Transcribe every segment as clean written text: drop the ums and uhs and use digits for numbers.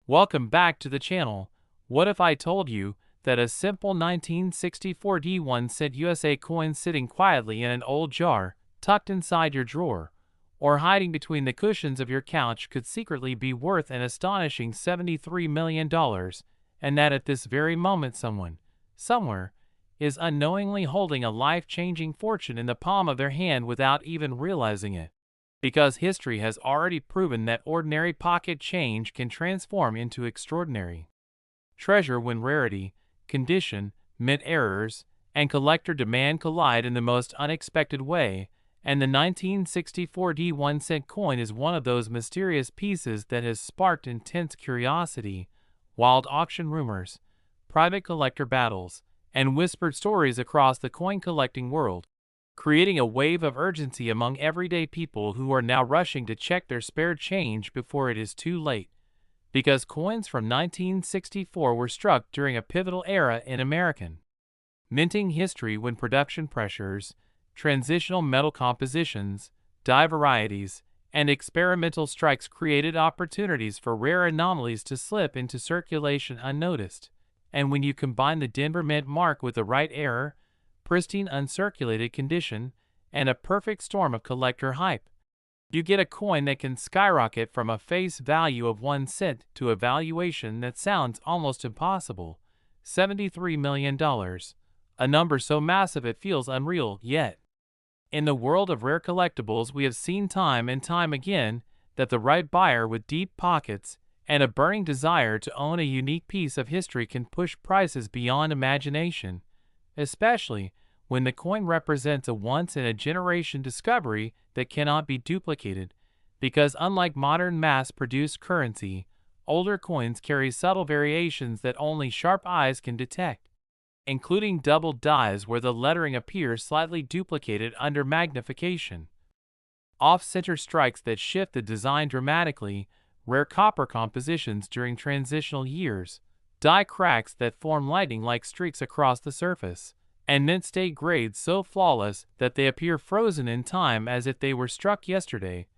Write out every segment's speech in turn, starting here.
Welcome back to the channel. What if I told you that a simple 1964 D1 cent USA coin sitting quietly in an old jar, tucked inside your drawer, or hiding between the cushions of your couch could secretly be worth an astonishing $73 million, and that at this very moment someone, somewhere, is unknowingly holding a life-changing fortune in the palm of their hand without even realizing it? Because history has already proven that ordinary pocket change can transform into extraordinary treasure when rarity, condition, mint errors, and collector demand collide in the most unexpected way, and the 1964 D1 cent coin is one of those mysterious pieces that has sparked intense curiosity, wild auction rumors, private collector battles, and whispered stories across the coin collecting world, creating a wave of urgency among everyday people who are now rushing to check their spare change before it is too late. Because coins from 1964 were struck during a pivotal era in American minting history when production pressures, transitional metal compositions, dye varieties, and experimental strikes created opportunities for rare anomalies to slip into circulation unnoticed. And when you combine the Denver Mint mark with the right error, pristine uncirculated condition, and a perfect storm of collector hype, you get a coin that can skyrocket from a face value of 1 cent to a valuation that sounds almost impossible, $73 million, a number so massive it feels unreal. Yet, in the world of rare collectibles, we have seen time and time again that the right buyer with deep pockets and a burning desire to own a unique piece of history can push prices beyond imagination, especially when the coin represents a once-in-a-generation discovery that cannot be duplicated, because unlike modern mass-produced currency, older coins carry subtle variations that only sharp eyes can detect, including double dyes where the lettering appears slightly duplicated under magnification, off-center strikes that shift the design dramatically, rare copper compositions during transitional years, dye cracks that form lightning-like streaks across the surface, and mint-state grades so flawless that they appear frozen in time as if they were struck yesterday.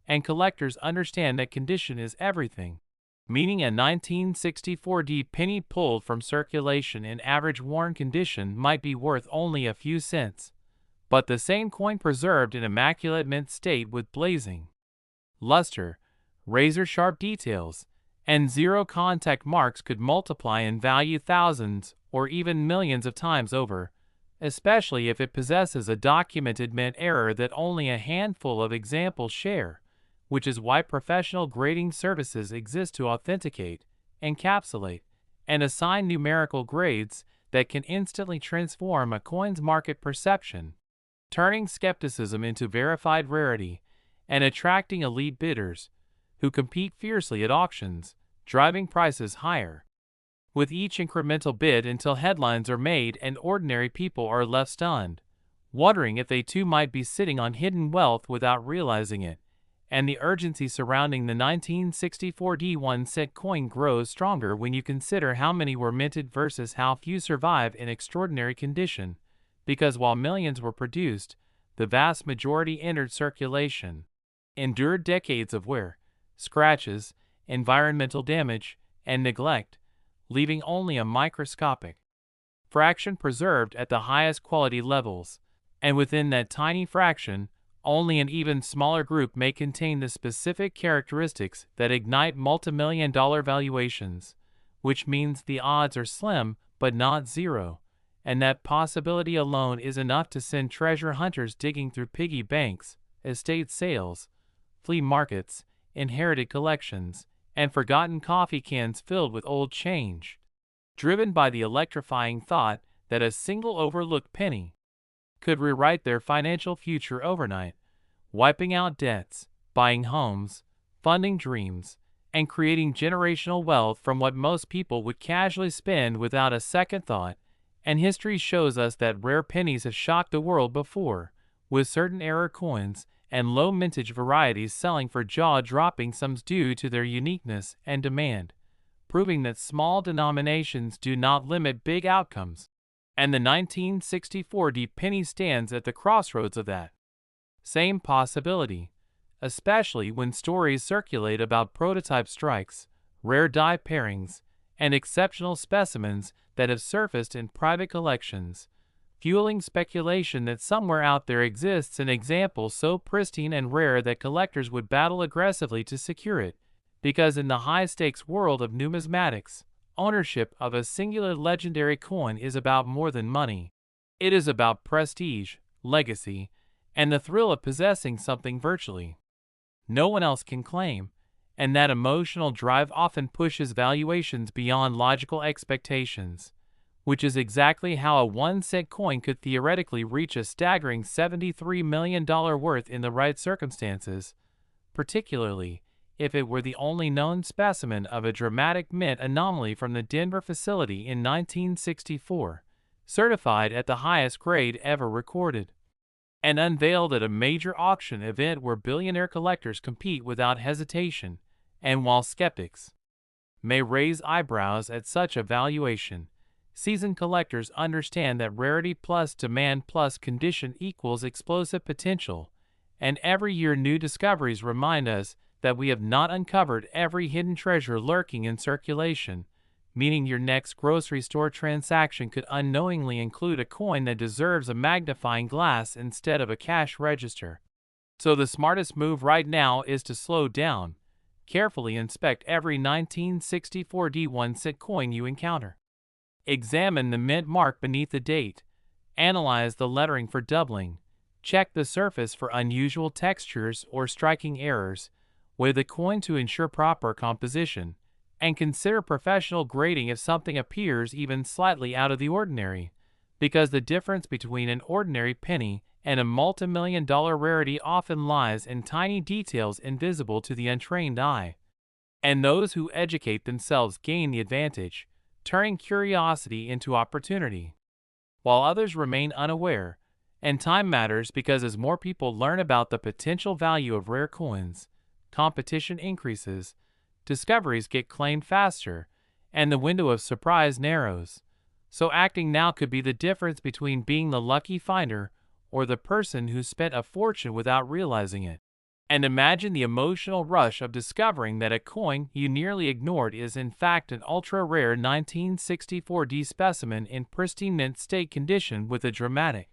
And collectors understand that condition is everything, meaning a 1964 D penny pulled from circulation in average worn condition might be worth only a few cents, but the same coin preserved in immaculate mint state with blazing luster, razor-sharp details, and zero-contact marks could multiply in value thousands or even millions of times over, especially if it possesses a documented mint error that only a handful of examples share, which is why professional grading services exist to authenticate, encapsulate, and assign numerical grades that can instantly transform a coin's market perception, turning skepticism into verified rarity and attracting elite bidders who compete fiercely at auctions, driving prices higher with each incremental bid until headlines are made and ordinary people are left stunned, wondering if they too might be sitting on hidden wealth without realizing it. And the urgency surrounding the 1964 D1 cent coin grows stronger when you consider how many were minted versus how few survive in extraordinary condition, because while millions were produced, the vast majority entered circulation, endured decades of wear, scratches, environmental damage, and neglect, leaving only a microscopic fraction preserved at the highest quality levels, and within that tiny fraction, only an even smaller group may contain the specific characteristics that ignite multimillion-dollar valuations, which means the odds are slim but not zero, and that possibility alone is enough to send treasure hunters digging through piggy banks, estate sales, flea markets, inherited collections, and forgotten coffee cans filled with old change, driven by the electrifying thought that a single overlooked penny could rewrite their financial future overnight, wiping out debts, buying homes, funding dreams, and creating generational wealth from what most people would casually spend without a second thought. And history shows us that rare pennies have shocked the world before, with certain error coins and low mintage varieties selling for jaw-dropping sums due to their uniqueness and demand, proving that small denominations do not limit big outcomes. And the 1964 D penny stands at the crossroads of that same possibility, especially when stories circulate about prototype strikes, rare die pairings, and exceptional specimens that have surfaced in private collections, fueling speculation that somewhere out there exists an example so pristine and rare that collectors would battle aggressively to secure it, because in the high-stakes world of numismatics, ownership of a singular legendary coin is about more than money. It is about prestige, legacy, and the thrill of possessing something virtually no one else can claim, and that emotional drive often pushes valuations beyond logical expectations, which is exactly how a 1-cent coin could theoretically reach a staggering $73 million worth in the right circumstances, particularly if it were the only known specimen of a dramatic mint anomaly from the Denver facility in 1964, certified at the highest grade ever recorded, and unveiled at a major auction event where billionaire collectors compete without hesitation. And while skeptics may raise eyebrows at such a valuation, seasoned collectors understand that rarity plus demand plus condition equals explosive potential, and every year new discoveries remind us that we have not uncovered every hidden treasure lurking in circulation, meaning your next grocery store transaction could unknowingly include a coin that deserves a magnifying glass instead of a cash register. So the smartest move right now is to slow down, carefully inspect every 1964 1-cent coin you encounter. Examine the mint mark beneath the date, analyze the lettering for doubling, check the surface for unusual textures or striking errors, weigh the coin to ensure proper composition, and consider professional grading if something appears even slightly out of the ordinary, because the difference between an ordinary penny and a multi-million-dollar rarity often lies in tiny details invisible to the untrained eye. And those who educate themselves gain the advantage, turning curiosity into opportunity, while others remain unaware. And time matters because as more people learn about the potential value of rare coins, competition increases, discoveries get claimed faster, and the window of surprise narrows. So acting now could be the difference between being the lucky finder or the person who spent a fortune without realizing it. And imagine the emotional rush of discovering that a coin you nearly ignored is in fact an ultra-rare 1964 specimen in pristine mint state condition with a dramatic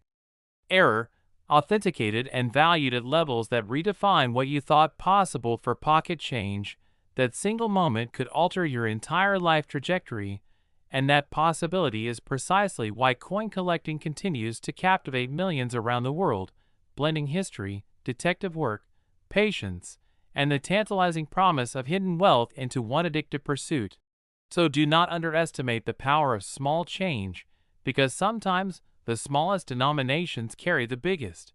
error, authenticated and valued at levels that redefine what you thought possible for pocket change. That single moment could alter your entire life trajectory, and that possibility is precisely why coin collecting continues to captivate millions around the world, blending history, detective work, patience, and the tantalizing promise of hidden wealth into one addictive pursuit. So do not underestimate the power of small change, because sometimes the smallest denominations carry the biggest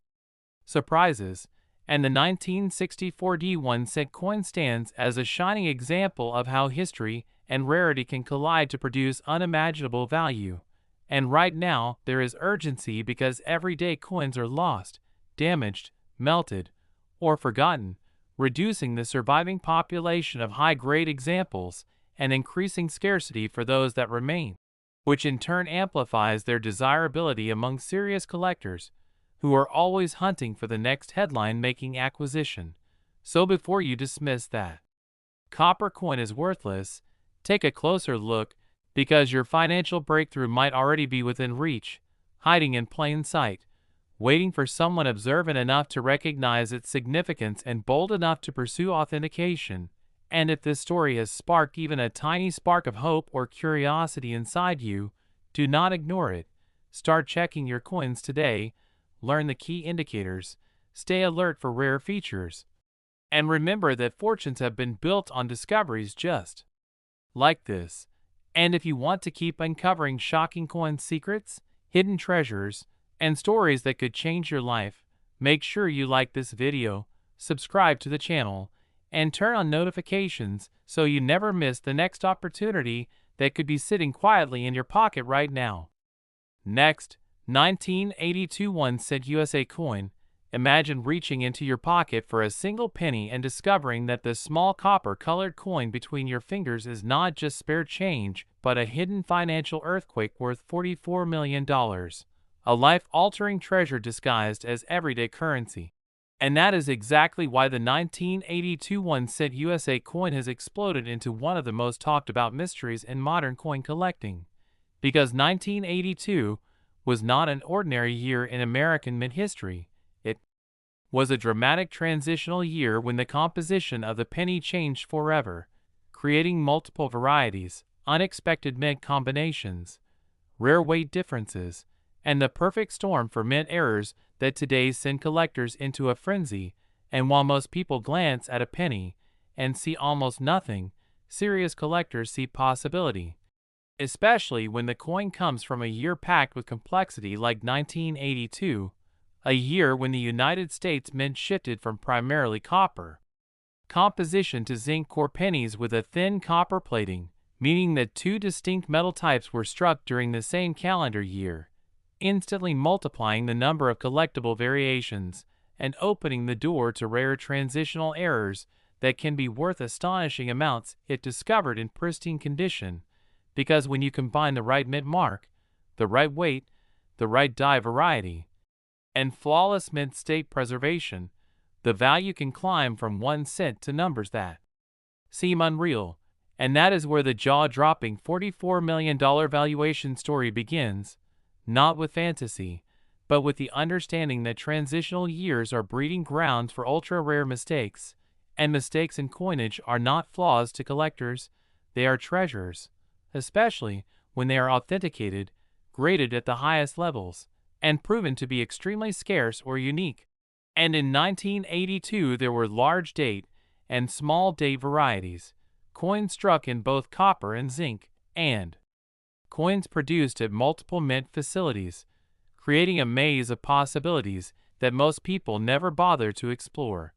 surprises, and the 1964 1-cent coin stands as a shining example of how history and rarity can collide to produce unimaginable value. And right now, there is urgency because everyday coins are lost, damaged, melted, or forgotten, reducing the surviving population of high-grade examples and increasing scarcity for those that remain, which in turn amplifies their desirability among serious collectors, who are always hunting for the next headline-making acquisition. So before you dismiss that copper coin is worthless, take a closer look, because your financial breakthrough might already be within reach, hiding in plain sight, waiting for someone observant enough to recognize its significance and bold enough to pursue authentication. And if this story has sparked even a tiny spark of hope or curiosity inside you, do not ignore it. Start checking your coins today. Learn the key indicators, stay alert for rare features, and remember that fortunes have been built on discoveries just like this. And if you want to keep uncovering shocking coin secrets, hidden treasures, and stories that could change your life, make sure you like this video, subscribe to the channel, and turn on notifications so you never miss the next opportunity that could be sitting quietly in your pocket right now. Next, 1982 1-cent USA coin. Imagine reaching into your pocket for a single penny and discovering that the small copper-colored coin between your fingers is not just spare change, but a hidden financial earthquake worth $44 million. A life-altering treasure disguised as everyday currency. And that is exactly why the 1982 1-cent USA coin has exploded into one of the most talked about mysteries in modern coin collecting. Because 1982 was not an ordinary year in American mint history. It was a dramatic transitional year when the composition of the penny changed forever, creating multiple varieties, unexpected mint combinations, rare weight differences, and the perfect storm for mint errors that today send collectors into a frenzy. And while most people glance at a penny and see almost nothing, serious collectors see possibility. Especially when the coin comes from a year packed with complexity like 1982, a year when the United States mint shifted from primarily copper composition to zinc core pennies with a thin copper plating, meaning that two distinct metal types were struck during the same calendar year, instantly multiplying the number of collectible variations and opening the door to rare transitional errors that can be worth astonishing amounts if discovered in pristine condition, because when you combine the right mint mark, the right weight, the right die variety, and flawless mint state preservation, the value can climb from 1 cent to numbers that seem unreal. And that is where the jaw-dropping $44 million valuation story begins, not with fantasy, but with the understanding that transitional years are breeding grounds for ultra-rare mistakes, and mistakes in coinage are not flaws to collectors, they are treasures, especially when they are authenticated, graded at the highest levels, and proven to be extremely scarce or unique. And in 1982 there were large date and small date varieties, coins struck in both copper and zinc, and coins produced at multiple mint facilities, creating a maze of possibilities that most people never bother to explore.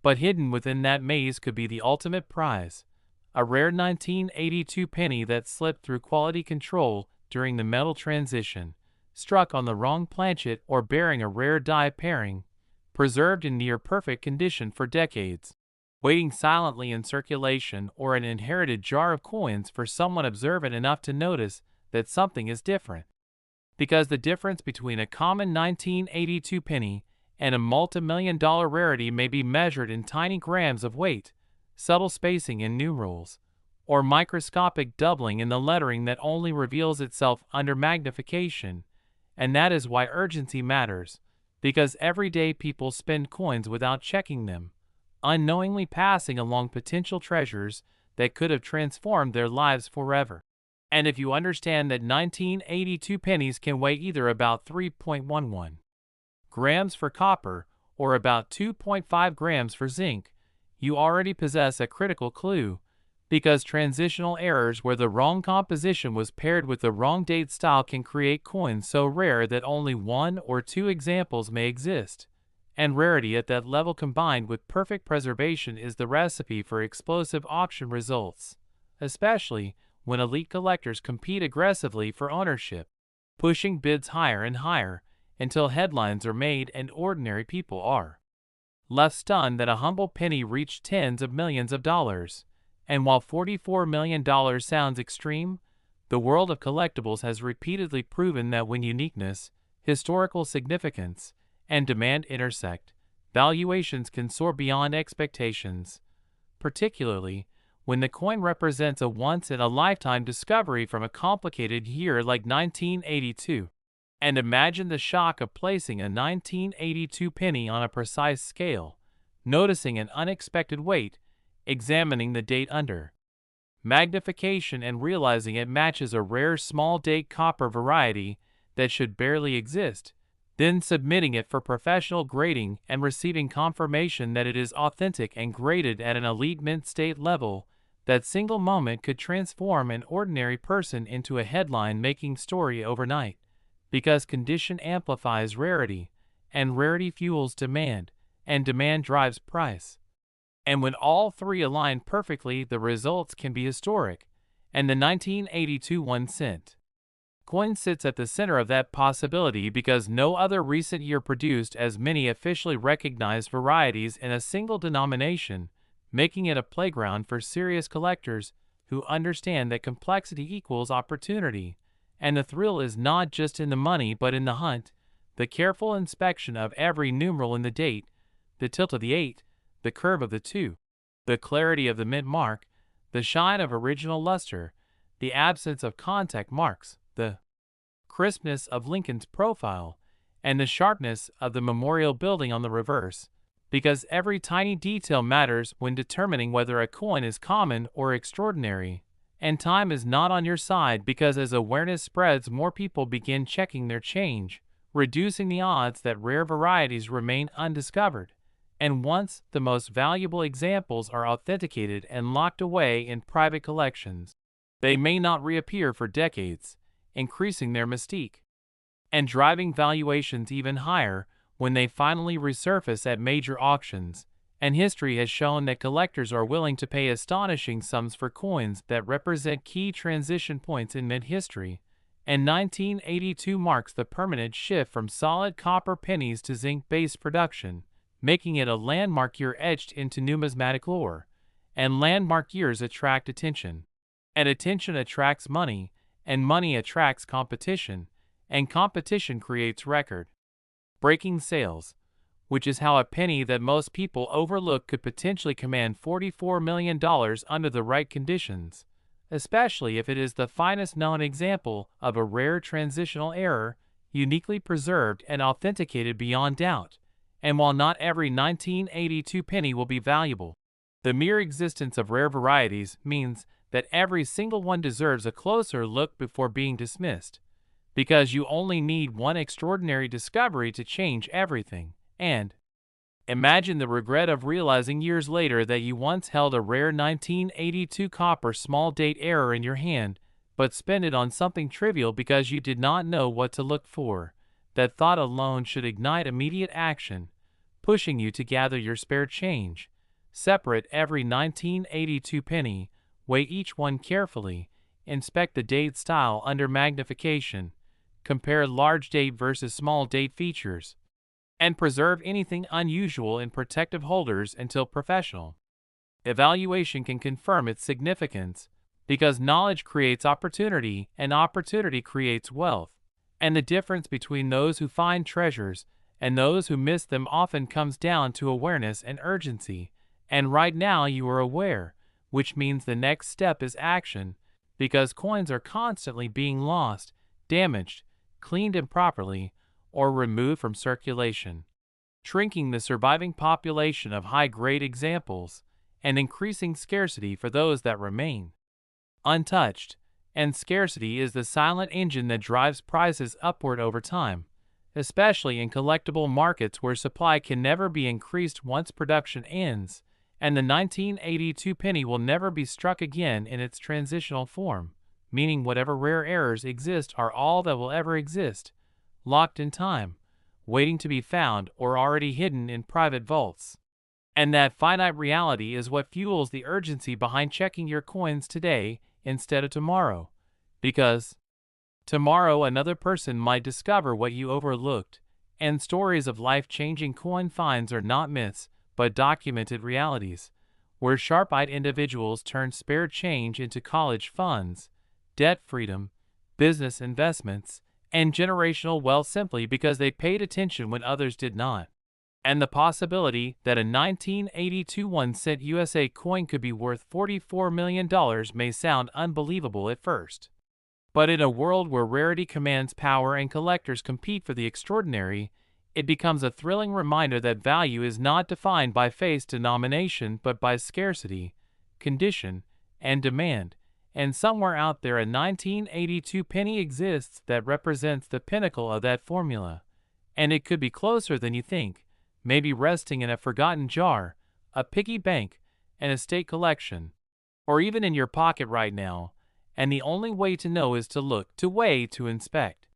But hidden within that maze could be the ultimate prize, a rare 1982 penny that slipped through quality control during the metal transition, struck on the wrong planchet or bearing a rare die pairing, preserved in near-perfect condition for decades, waiting silently in circulation or an inherited jar of coins for someone observant enough to notice that something is different. Because the difference between a common 1982 penny and a multi-million-dollar rarity may be measured in tiny grams of weight, subtle spacing in numerals, or microscopic doubling in the lettering that only reveals itself under magnification. And that is why urgency matters, because everyday people spend coins without checking them, unknowingly passing along potential treasures that could have transformed their lives forever. And if you understand that 1982 pennies can weigh either about 3.11 grams for copper or about 2.5 grams for zinc, you already possess a critical clue, because transitional errors where the wrong composition was paired with the wrong date style can create coins so rare that only 1 or 2 examples may exist. And rarity at that level combined with perfect preservation is the recipe for explosive auction results, especially when elite collectors compete aggressively for ownership, pushing bids higher and higher until headlines are made and ordinary people are left stunned that a humble penny reached tens of millions of dollars. And while $44 million sounds extreme, the world of collectibles has repeatedly proven that when uniqueness, historical significance, and demand intersect, valuations can soar beyond expectations, particularly when the coin represents a once-in-a-lifetime discovery from a complicated year like 1982. And imagine the shock of placing a 1982 penny on a precise scale, noticing an unexpected weight, examining the date under magnification and realizing it matches a rare small date copper variety that should barely exist, then submitting it for professional grading and receiving confirmation that it is authentic and graded at an elite mint state level. That single moment could transform an ordinary person into a headline-making story overnight, because condition amplifies rarity, and rarity fuels demand, and demand drives price. And when all three align perfectly, the results can be historic, and the 1982 1-cent coin sits at the center of that possibility because no other recent year produced as many officially recognized varieties in a single denomination, making it a playground for serious collectors who understand that complexity equals opportunity, and the thrill is not just in the money but in the hunt, the careful inspection of every numeral in the date, the tilt of the 8, the curve of the 2, the clarity of the mint mark, the shine of original luster, the absence of contact marks, the crispness of Lincoln's profile, and the sharpness of the memorial building on the reverse, because every tiny detail matters when determining whether a coin is common or extraordinary. And time is not on your side, because as awareness spreads, more people begin checking their change, reducing the odds that rare varieties remain undiscovered. And once the most valuable examples are authenticated and locked away in private collections, they may not reappear for decades, increasing their mystique and driving valuations even higher when they finally resurface at major auctions. And history has shown that collectors are willing to pay astonishing sums for coins that represent key transition points in mint history. And 1982 marks the permanent shift from solid copper pennies to zinc-based production, making it a landmark year etched into numismatic lore. And landmark years attract attention. And attention attracts money, and money attracts competition, and competition creates record-breaking sales, which is how a penny that most people overlook could potentially command $44 million under the right conditions, especially if it is the finest known example of a rare transitional error, uniquely preserved and authenticated beyond doubt. And while not every 1982 penny will be valuable, the mere existence of rare varieties means that every single one deserves a closer look before being dismissed, because you only need one extraordinary discovery to change everything. And imagine the regret of realizing years later that you once held a rare 1982 copper small date error in your hand, but spent it on something trivial because you did not know what to look for. That thought alone should ignite immediate action, pushing you to gather your spare change, separate every 1982 penny, weigh each one carefully, inspect the date style under magnification, compare large date versus small date features, and preserve anything unusual in protective holders until professional evaluation can confirm its significance, because knowledge creates opportunity and opportunity creates wealth. And the difference between those who find treasures and those who miss them often comes down to awareness and urgency. And right now you are aware, which means the next step is action, because coins are constantly being lost, damaged, cleaned improperly, or removed from circulation, shrinking the surviving population of high-grade examples and increasing scarcity for those that remain untouched. And scarcity is the silent engine that drives prices upward over time, especially in collectible markets where supply can never be increased once production ends, and the 1982 penny will never be struck again in its transitional form, meaning whatever rare errors exist are all that will ever exist, locked in time, waiting to be found or already hidden in private vaults. And that finite reality is what fuels the urgency behind checking your coins today instead of tomorrow, because tomorrow another person might discover what you overlooked. And stories of life-changing coin finds are not myths, but documented realities, where sharp-eyed individuals turn spare change into college funds, debt freedom, business investments, and generational wealth simply because they paid attention when others did not. And the possibility that a 1982 1-cent USA coin could be worth $44 million may sound unbelievable at first. But in a world where rarity commands power and collectors compete for the extraordinary, it becomes a thrilling reminder that value is not defined by face denomination but by scarcity, condition, and demand. And somewhere out there a 1982 penny exists that represents the pinnacle of that formula. And it could be closer than you think, maybe resting in a forgotten jar, a piggy bank, an estate collection, or even in your pocket right now. And the only way to know is to look, to weigh, to inspect,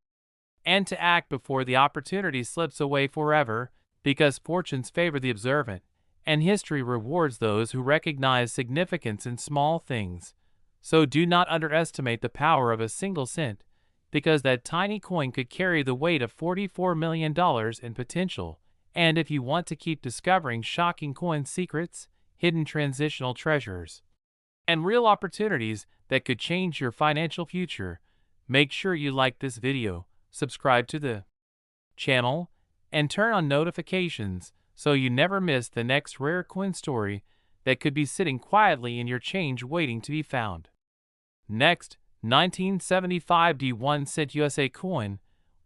and to act before the opportunity slips away forever, because fortunes favor the observant, and history rewards those who recognize significance in small things. So do not underestimate the power of a single cent, because that tiny coin could carry the weight of $44 million in potential. And if you want to keep discovering shocking coin secrets, hidden transitional treasures, and real opportunities that could change your financial future, make sure you like this video, subscribe to the channel, and turn on notifications so you never miss the next rare coin story that could be sitting quietly in your change waiting to be found. Next, 1975 D1 cent USA coin.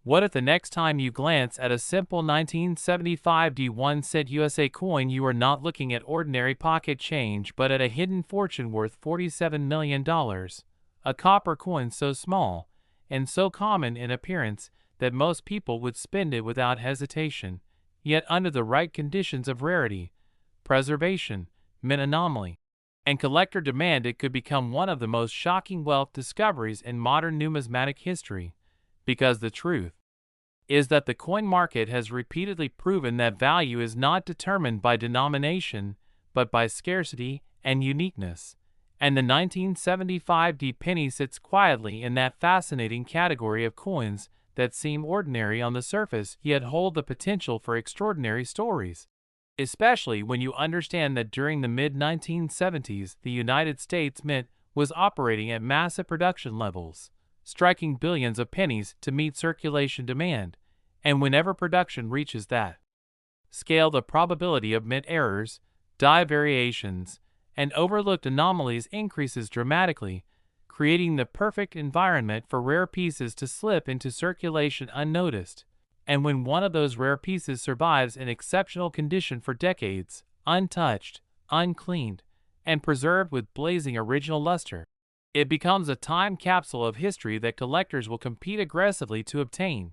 What if the next time you glance at a simple 1975 D1 cent USA coin you are not looking at ordinary pocket change but at a hidden fortune worth $47 million? A copper coin so small and so common in appearance that most people would spend it without hesitation, yet under the right conditions of rarity, preservation, mint anomaly, and collector demand it could become one of the most shocking wealth discoveries in modern numismatic history, because the truth is that the coin market has repeatedly proven that value is not determined by denomination, but by scarcity and uniqueness, and the 1975 D penny sits quietly in that fascinating category of coins that seem ordinary on the surface yet hold the potential for extraordinary stories. Especially when you understand that during the mid-1970s the United States Mint was operating at massive production levels, striking billions of pennies to meet circulation demand, and whenever production reaches that scale the probability of mint errors, die variations, and overlooked anomalies increases dramatically, creating the perfect environment for rare pieces to slip into circulation unnoticed. And when one of those rare pieces survives in exceptional condition for decades, untouched, uncleaned, and preserved with blazing original luster, it becomes a time capsule of history that collectors will compete aggressively to obtain,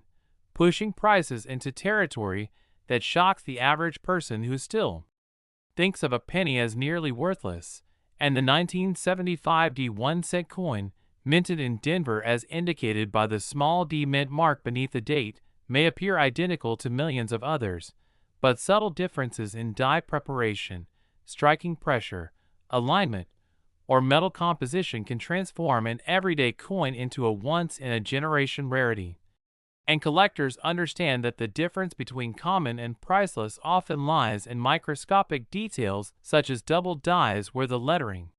pushing prices into territory that shocks the average person who still thinks of a penny as nearly worthless. And the 1975 D1 cent coin, minted in Denver as indicated by the small D mint mark beneath the date, may appear identical to millions of others, but subtle differences in die preparation, striking pressure, alignment, or metal composition can transform an everyday coin into a once-in-a-generation rarity. And collectors understand that the difference between common and priceless often lies in microscopic details such as double dies where the lettering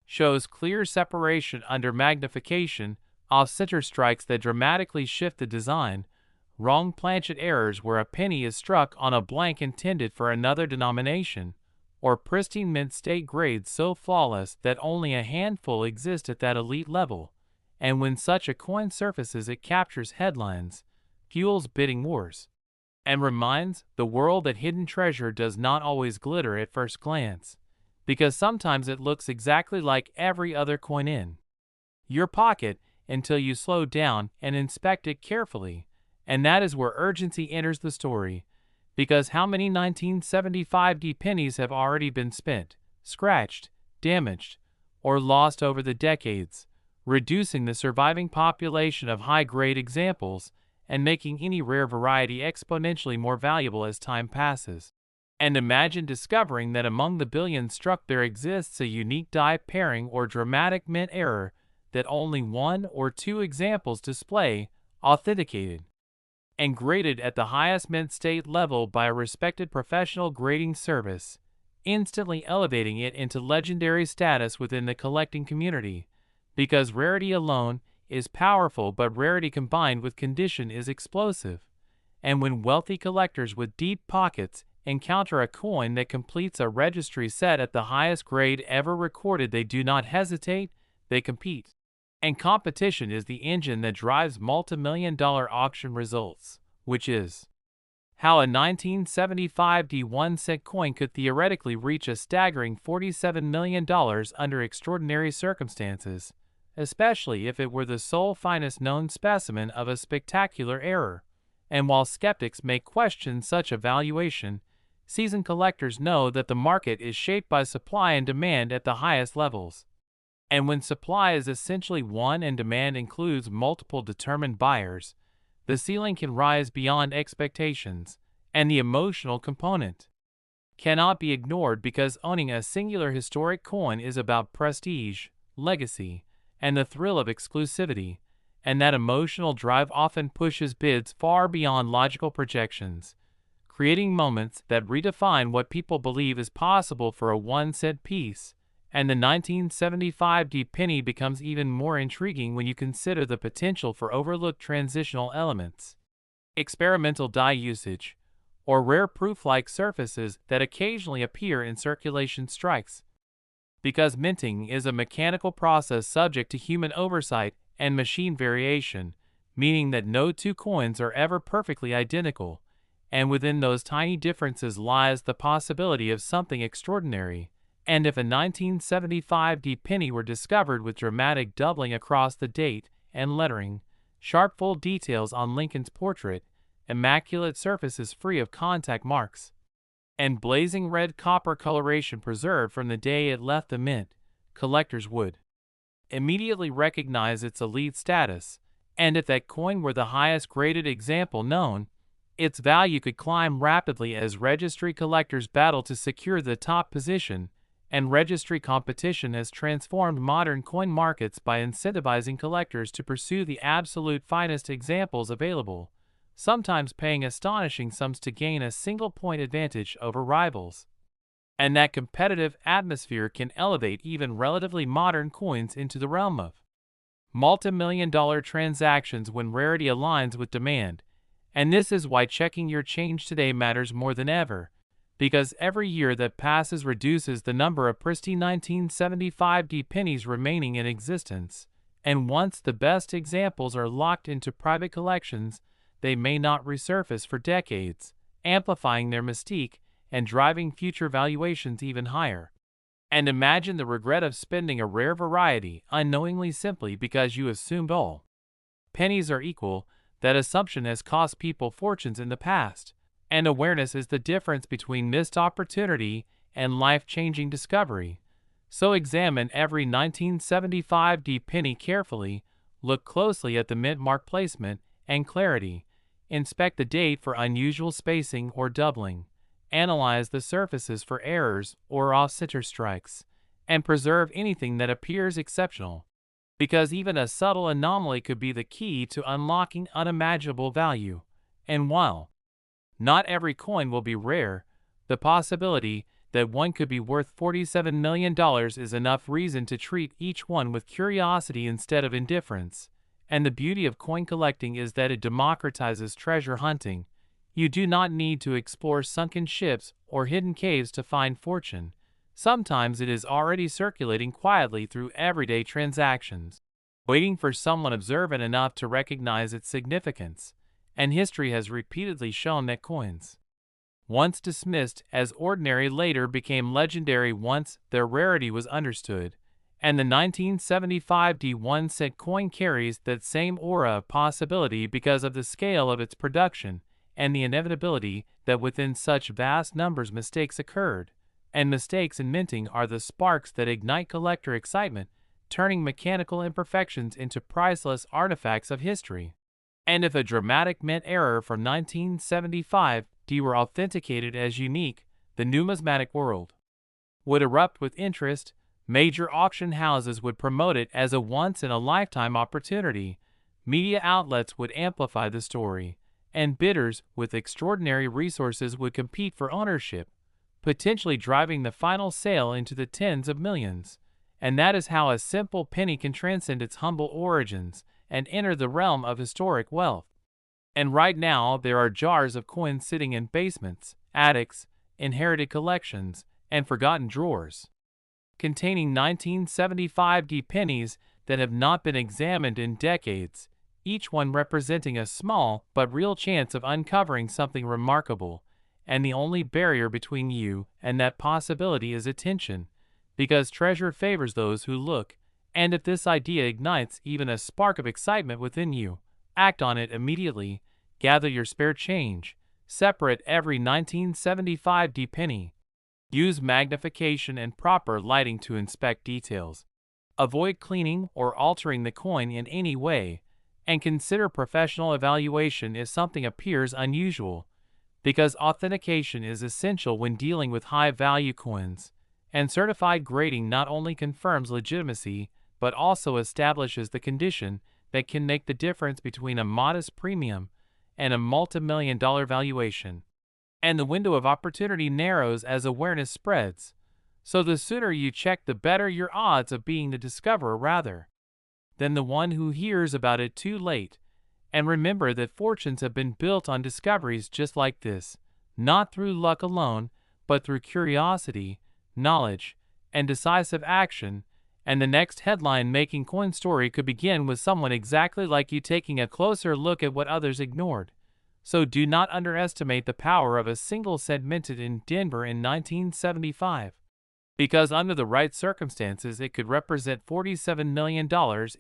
shows clear separation under magnification, off-center strikes that dramatically shift the design, wrong planchet errors where a penny is struck on a blank intended for another denomination, or pristine mint state grades so flawless that only a handful exist at that elite level. And when such a coin surfaces it captures headlines, fuels bidding wars, and reminds the world that hidden treasure does not always glitter at first glance, because sometimes it looks exactly like every other coin in your pocket until you slow down and inspect it carefully. And that is where urgency enters the story, because how many 1975 D pennies have already been spent, scratched, damaged, or lost over the decades, reducing the surviving population of high-grade examples and making any rare variety exponentially more valuable as time passes. And imagine discovering that among the billions struck there exists a unique die pairing or dramatic mint error that only one or two examples display, authenticated and graded at the highest mint state level by a respected professional grading service, instantly elevating it into legendary status within the collecting community. Because rarity alone is powerful, but rarity combined with condition is explosive. And when wealthy collectors with deep pockets encounter a coin that completes a registry set at the highest grade ever recorded, they do not hesitate, they compete. And competition is the engine that drives multi-million-dollar auction results, which is how a 1975 D1 cent coin could theoretically reach a staggering $47 million under extraordinary circumstances, especially if it were the sole finest known specimen of a spectacular error. And while skeptics may question such a valuation, seasoned collectors know that the market is shaped by supply and demand at the highest levels. And when supply is essentially one and demand includes multiple determined buyers, the ceiling can rise beyond expectations, and the emotional component cannot be ignored, because owning a singular historic coin is about prestige, legacy, and the thrill of exclusivity, and that emotional drive often pushes bids far beyond logical projections, creating moments that redefine what people believe is possible for a 1-cent piece. And the 1975 D penny becomes even more intriguing when you consider the potential for overlooked transitional elements, experimental die usage, or rare proof-like surfaces that occasionally appear in circulation strikes. Because minting is a mechanical process subject to human oversight and machine variation, meaning that no two coins are ever perfectly identical, and within those tiny differences lies the possibility of something extraordinary. And if a 1975 D penny were discovered with dramatic doubling across the date and lettering, sharp full details on Lincoln's portrait, immaculate surfaces free of contact marks, and blazing red copper coloration preserved from the day it left the mint, collectors would immediately recognize its elite status, and if that coin were the highest graded example known, its value could climb rapidly as registry collectors battle to secure the top position, and registry competition has transformed modern coin markets by incentivizing collectors to pursue the absolute finest examples available, sometimes paying astonishing sums to gain a single-point advantage over rivals. And that competitive atmosphere can elevate even relatively modern coins into the realm of multi-million-dollar transactions when rarity aligns with demand. And this is why checking your change today matters more than ever, because every year that passes reduces the number of pristine 1975 D pennies remaining in existence, and once the best examples are locked into private collections, they may not resurface for decades, amplifying their mystique and driving future valuations even higher. And imagine the regret of spending a rare variety unknowingly simply because you assumed all pennies are equal. That assumption has cost people fortunes in the past, and awareness is the difference between missed opportunity and life-changing discovery. So examine every 1975 D penny carefully, look closely at the mint mark placement and clarity, inspect the date for unusual spacing or doubling, analyze the surfaces for errors or off-center strikes, and preserve anything that appears exceptional, because even a subtle anomaly could be the key to unlocking unimaginable value. And while not every coin will be rare, the possibility that one could be worth $47 million is enough reason to treat each one with curiosity instead of indifference. And the beauty of coin collecting is that it democratizes treasure hunting. You do not need to explore sunken ships or hidden caves to find fortune. Sometimes it is already circulating quietly through everyday transactions, waiting for someone observant enough to recognize its significance. And history has repeatedly shown that coins, once dismissed as ordinary, later became legendary once their rarity was understood. And the 1975 D1 cent coin carries that same aura of possibility because of the scale of its production and the inevitability that within such vast numbers mistakes occurred. And mistakes in minting are the sparks that ignite collector excitement, turning mechanical imperfections into priceless artifacts of history. And if a dramatic mint error from 1975 D were authenticated as unique, the numismatic world would erupt with interest. Major auction houses would promote it as a once-in-a-lifetime opportunity, media outlets would amplify the story, and bidders with extraordinary resources would compete for ownership, potentially driving the final sale into the tens of millions. And that is how a simple penny can transcend its humble origins and enter the realm of historic wealth. And right now there are jars of coins sitting in basements, attics, inherited collections, and forgotten drawers, containing 1975 D pennies that have not been examined in decades, each one representing a small but real chance of uncovering something remarkable. And the only barrier between you and that possibility is attention, because treasure favors those who look. And if this idea ignites even a spark of excitement within you, act on it immediately. Gather your spare change, separate every 1975 D penny. Use magnification and proper lighting to inspect details. Avoid cleaning or altering the coin in any way, and consider professional evaluation if something appears unusual, because authentication is essential when dealing with high-value coins, and certified grading not only confirms legitimacy but also establishes the condition that can make the difference between a modest premium and a multi-million-dollar valuation. And the window of opportunity narrows as awareness spreads, so the sooner you check, the better your odds of being the discoverer rather than the one who hears about it too late. And remember that fortunes have been built on discoveries just like this, not through luck alone, but through curiosity, knowledge, and decisive action, and the next headline-making coin story could begin with someone exactly like you taking a closer look at what others ignored. So do not underestimate the power of a single cent minted in Denver in 1975. Because under the right circumstances it could represent $47 million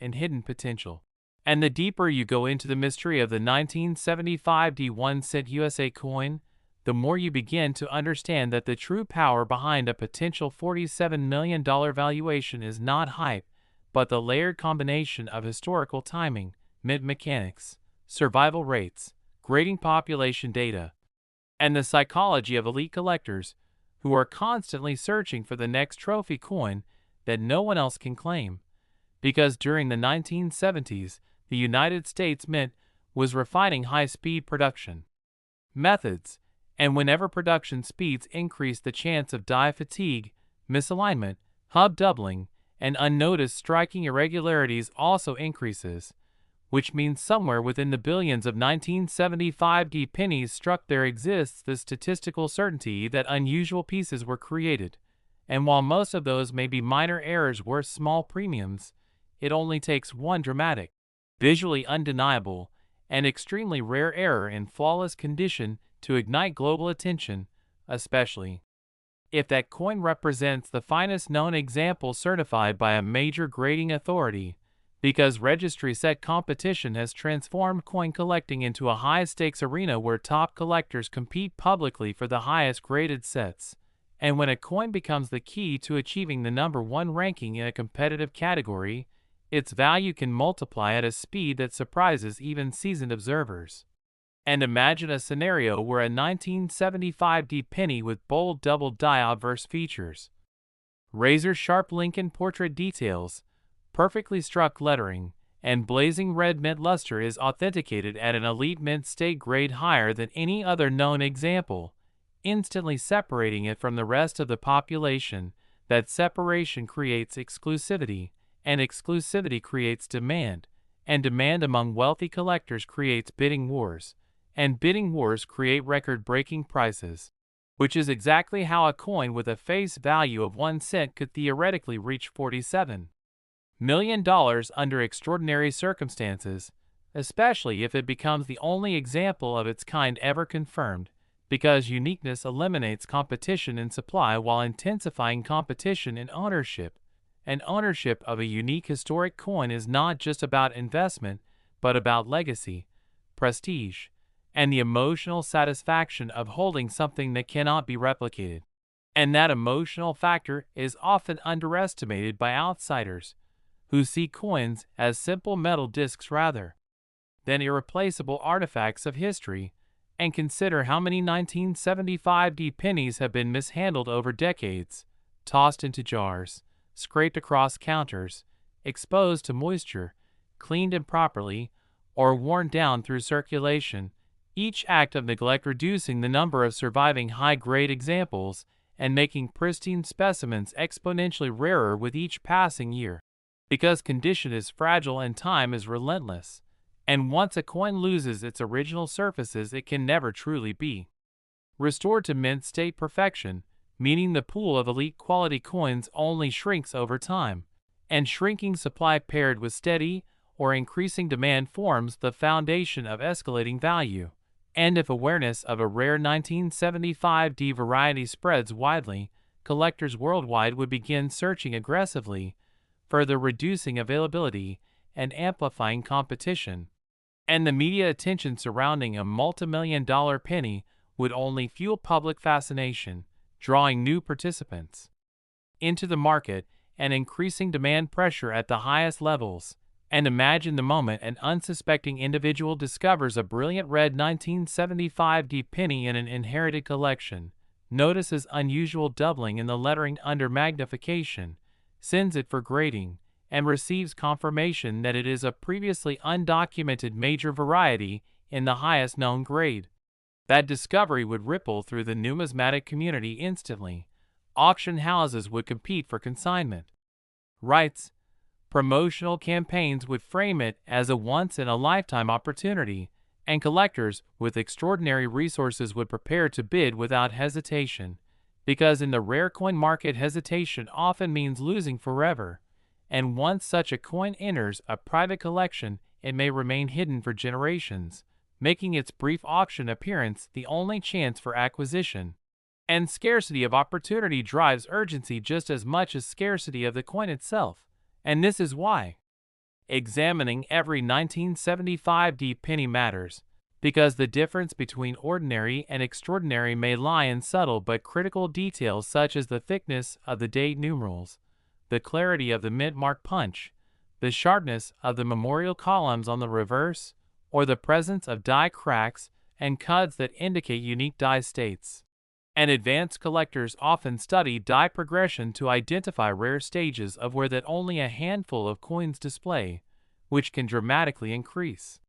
in hidden potential. And the deeper you go into the mystery of the 1975 D1 cent USA coin, the more you begin to understand that the true power behind a potential $47 million valuation is not hype, but the layered combination of historical timing, mint mechanics, survival rates, grading population data, and the psychology of elite collectors who are constantly searching for the next trophy coin that no one else can claim. Because during the 1970s, the United States Mint was refining high-speed production methods, and whenever production speeds increase, the chance of die fatigue, misalignment, hub doubling, and unnoticed striking irregularities also increases, which means somewhere within the billions of 1975 D pennies struck there exists the statistical certainty that unusual pieces were created, and while most of those may be minor errors worth small premiums, it only takes one dramatic, visually undeniable, and extremely rare error in flawless condition to ignite global attention, especially if that coin represents the finest known example certified by a major grading authority, because registry set competition has transformed coin collecting into a high-stakes arena where top collectors compete publicly for the highest graded sets. And when a coin becomes the key to achieving the #1 ranking in a competitive category, its value can multiply at a speed that surprises even seasoned observers. And imagine a scenario where a 1975 D penny with bold double die obverse features, razor-sharp Lincoln portrait details, perfectly struck lettering, and blazing red mint luster is authenticated at an elite mint state grade higher than any other known example, instantly separating it from the rest of the population. That separation creates exclusivity, and exclusivity creates demand, and demand among wealthy collectors creates bidding wars, and bidding wars create record-breaking prices, which is exactly how a coin with a face value of 1 cent could theoretically reach $47 million under extraordinary circumstances, especially if it becomes the only example of its kind ever confirmed, because uniqueness eliminates competition in supply while intensifying competition in ownership. And ownership of a unique historic coin is not just about investment, but about legacy, prestige, and the emotional satisfaction of holding something that cannot be replicated. And that emotional factor is often underestimated by outsiders, who see coins as simple metal discs rather than irreplaceable artifacts of history, and consider how many 1975 D pennies have been mishandled over decades, tossed into jars, scraped across counters, exposed to moisture, cleaned improperly, or worn down through circulation, each act of neglect reducing the number of surviving high-grade examples and making pristine specimens exponentially rarer with each passing year. Because condition is fragile and time is relentless, and once a coin loses its original surfaces it can never truly be restored to mint state perfection, meaning the pool of elite quality coins only shrinks over time, and shrinking supply paired with steady or increasing demand forms the foundation of escalating value. And if awareness of a rare 1975 D variety spreads widely, collectors worldwide would begin searching aggressively, further reducing availability and amplifying competition. And the media attention surrounding a multi-million-dollar penny would only fuel public fascination, drawing new participants into the market and increasing demand pressure at the highest levels. And imagine the moment an unsuspecting individual discovers a brilliant red 1975 D penny in an inherited collection, notices unusual doubling in the lettering under magnification, sends it for grading, and receives confirmation that it is a previously undocumented major variety in the highest known grade. That discovery would ripple through the numismatic community instantly. Auction houses would compete for consignment rights. Promotional campaigns would frame it as a once-in-a-lifetime opportunity, and collectors with extraordinary resources would prepare to bid without hesitation, because in the rare coin market hesitation often means losing forever, and once such a coin enters a private collection, it may remain hidden for generations, making its brief auction appearance the only chance for acquisition. And scarcity of opportunity drives urgency just as much as scarcity of the coin itself, and this is why examining every 1975D penny matters, because the difference between ordinary and extraordinary may lie in subtle but critical details such as the thickness of the date numerals, the clarity of the mint mark punch, the sharpness of the memorial columns on the reverse, or the presence of die cracks and cuds that indicate unique die states. And advanced collectors often study die progression to identify rare stages of wear that only a handful of coins display, which can dramatically increase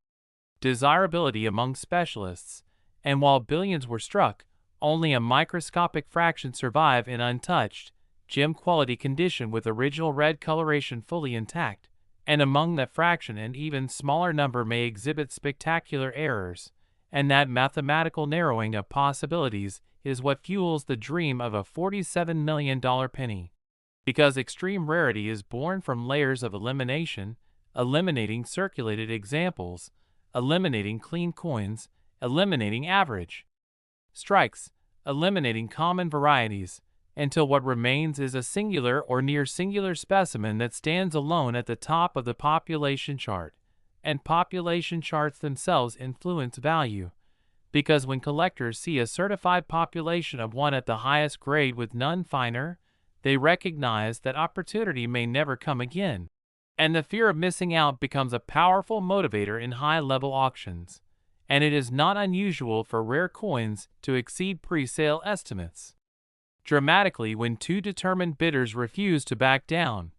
desirability among specialists, and while billions were struck, only a microscopic fraction survive in untouched, gem-quality condition with original red coloration fully intact, and among that fraction an even smaller number may exhibit spectacular errors, and that mathematical narrowing of possibilities is what fuels the dream of a $47 million penny. Because extreme rarity is born from layers of elimination, eliminating circulated examples, eliminating clean coins, eliminating average strikes, eliminating common varieties, until what remains is a singular or near singular specimen that stands alone at the top of the population chart. And population charts themselves influence value, because when collectors see a certified population of one at the highest grade with none finer, they recognize that opportunity may never come again, and the fear of missing out becomes a powerful motivator in high-level auctions, and it is not unusual for rare coins to exceed pre-sale estimates dramatically when two determined bidders refuse to back down,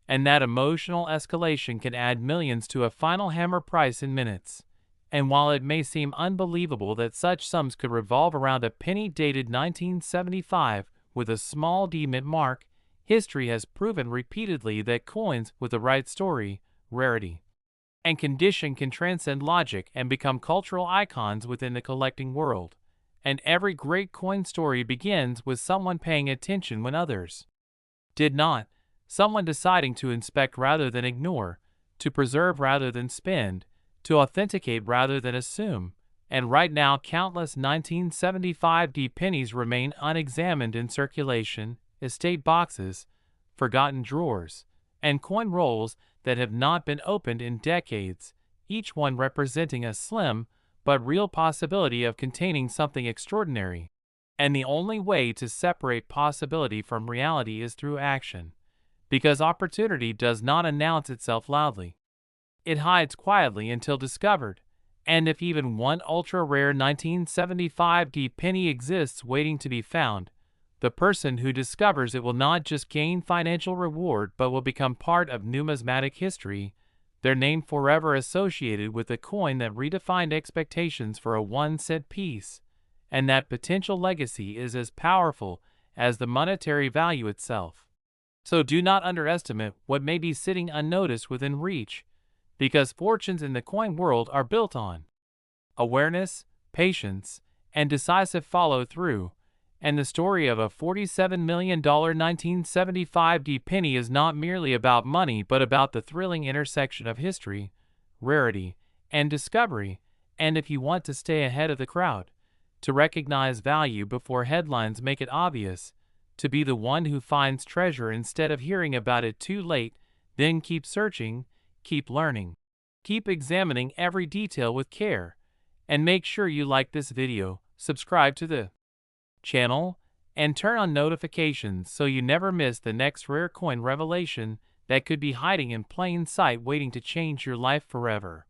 and that emotional escalation can add millions to a final hammer price in minutes. And while it may seem unbelievable that such sums could revolve around a penny dated 1975 with a small d mint mark, history has proven repeatedly that coins with the right story, rarity, and condition can transcend logic and become cultural icons within the collecting world. And every great coin story begins with someone paying attention when others did not, someone deciding to inspect rather than ignore, to preserve rather than spend, to authenticate rather than assume. And right now countless 1975D pennies remain unexamined in circulation, estate boxes, forgotten drawers, and coin rolls that have not been opened in decades, each one representing a slim but real possibility of containing something extraordinary. And the only way to separate possibility from reality is through action, because opportunity does not announce itself loudly. It hides quietly until discovered, and if even one ultra-rare 1975D penny exists waiting to be found, the person who discovers it will not just gain financial reward but will become part of numismatic history, their name forever associated with a coin that redefined expectations for a 1-cent piece, and that potential legacy is as powerful as the monetary value itself. So do not underestimate what may be sitting unnoticed within reach, because fortunes in the coin world are built on awareness, patience, and decisive follow-through, and the story of a $47 million 1975D penny is not merely about money but about the thrilling intersection of history, rarity, and discovery. And if you want to stay ahead of the crowd, to recognize value before headlines make it obvious, to be the one who finds treasure instead of hearing about it too late, then keep searching, keep learning, keep examining every detail with care, and make sure you like this video, subscribe to the channel, and turn on notifications so you never miss the next rare coin revelation that could be hiding in plain sight waiting to change your life forever.